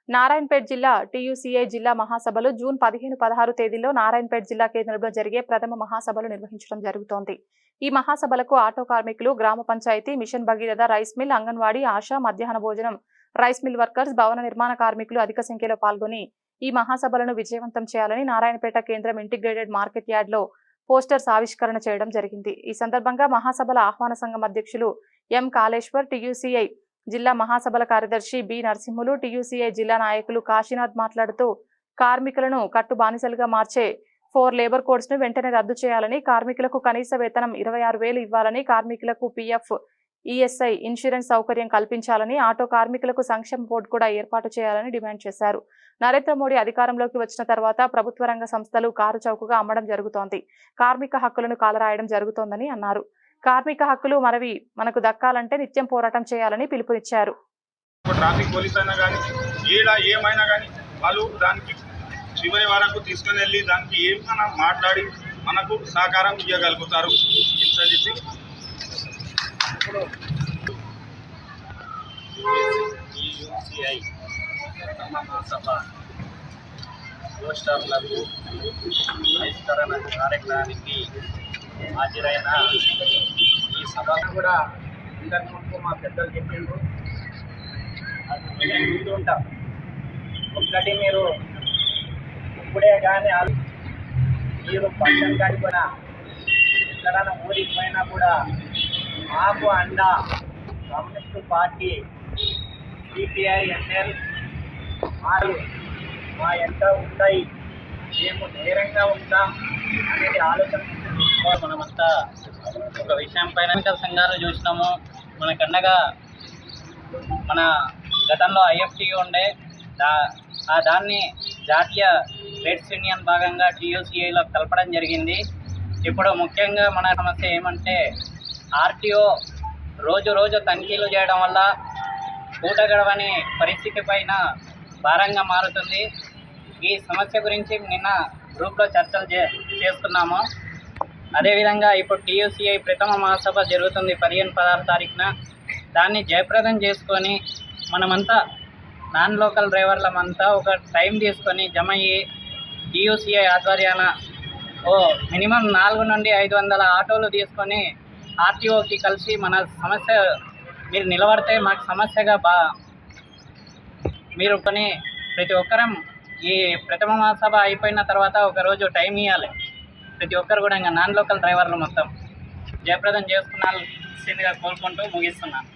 నారాయణపేట జిల్లా టీయూసీఐ జిల్లా మహాసభలు జూన్ 15-16 తేదీల్లో నారాయణపేట జిల్లా కేంద్రంలో జరిగే ప్రథమ మహాసభలు నిర్వహించడం జరుగుతోంది. ఈ మహాసభలకు ఆటో కార్మికులు, గ్రామ panchayat, mission Bhagiratha, rice mill, Anganwadi, Asha, మధ్యాహ్న భోజనం, రైస్ మిల్ వర్కర్స్, భవన నిర్మాణ కార్మికులు అధిక సంఖ్యలో పాల్గొని ఈ మహాసభలను విజయవంతం చేయాలని నారాయణపేట కేంద్రం ఇంటిగ్రేటెడ్ మార్కెట్ యార్డ్ లో పోస్టర్స్ ఆవిష్కరణ చేయడం జరిగింది. ఈ సందర్భంగా మహాసభల ఆహ్వాన సంఘం అధ్యక్షులు ఎం కాళేశ్వర్, టీయూసీఐ జిల్లా మహాసభల కార్యదర్శి బి నరసింహులు, టీయూసీఐ జిల్లా నాయకులు కాశీనాథ్ మాట్లాడుతూ కార్మికులను కట్టు బానిసలుగా మార్చే 4 లేబర్ కోడ్స్ ను వెంటనే రద్దు చేయాలని, కార్మికులకు కనీస వేతనం 26,000 ఇవ్వాలని, కార్మికులకు పీఎఫ్, ఈఎస్ఐ ఇన్సూరెన్స్ సౌకర్యం కల్పించాలని, ఆటో కార్మికులకు సంక్షేమ బోర్డు కూడా ఏర్పాటు చేయాలని డిమాండ్ చేశారు. నరేంద్ర మోడీ అధికారంలోకి వచ్చిన తర్వాత ప్రభుత్వ రంగ సంస్థలు కారు చౌకగా అమ్మడం జరుగుతోంది. కార్మిక హక్కులను కాలరాయడం జరుగుతోందని అన్నారు. కార్మిక హక్కులు మనకు దక్కాలంటే నిత్యం పోరాటం చేయాలని పిలుపునిచ్చారు. ట్రాఫిక్ పోలీస్ అయినా కానీ ఏమైనా కానీ వాళ్ళు దానికి చివరి వరకు తీసుకుని వెళ్ళి దానికి ఏమైనా మాట్లాడి మనకు సహకారం ఇవ్వగలుగుతారు. ఇప్పుడు టీయూసీఐ మహాసభ పోస్టర్లకు ఆవిష్కరణ కార్యక్రమానికి హాజరైన ఈ సభ కూడా ఇంతకుముందు మా పెద్దలు చెప్పిండ్రు, అది ఉంటాం. ఒక్కటి మీరు ఇప్పుడే కానీ మీరు పట్టణం కాడిపోయినా ఎక్కడైనా ఊరికి పోయినా కూడా మాకు అండ కమ్యూనిస్టు పార్టీ సిపిఐ ఎన్ఎల్ మా ఎంత ఉంటాయి, మేము ధైర్యంగా ఉంటాం అనేది ఆలోచన. మనమంతా ఒక విషయం పైన సంఘాలు చూసినాము. మనకన్నగా మన గతంలో ఐఎఫ్టీ ఉండే దాన్ని జాతీయ ట్రేడ్స్ యూనియన్ భాగంగా టీయూసీఐలో కలపడం జరిగింది. ఇప్పుడు ముఖ్యంగా మన సమస్య ఏమంటే ఆర్టీఓ రోజు తనిఖీలు చేయడం వల్ల పూట గడవని పరిస్థితి పైన భారంగా మారుతుంది. ఈ సమస్య గురించి నిన్న గ్రూప్లో చర్చలు చేసుకున్నాము. అదేవిధంగా ఇప్పుడు టీయూసీఐ ప్రథమ మహాసభ జరుగుతుంది 15-16 తారీఖున. దాన్ని జయప్రదం చేసుకొని మనమంతా నాన్ లోకల్ డ్రైవర్లమంతా ఒక టైం తీసుకొని జమ అయ్యి టీయూసీఐ ఆధ్వర్యాన మినిమం 400 నుండి 500 ఆటోలు తీసుకొని ఆర్టీఓకి కలిసి మన సమస్య మీరు నిలబడితే మాకు సమస్యగా మీరు కొని ప్రతి ఒక్కరం ఈ ప్రథమ మహాసభ అయిపోయిన తర్వాత ఒకరోజు టైం ఇవ్వాలి. ప్రతి ఒక్కరు కూడా ఇంకా నాన్ లోకల్ డ్రైవర్లు మొత్తం జయప్రదం చేసుకున్నాల్సిందిగా కోరుకుంటూ ముగిస్తున్నాను.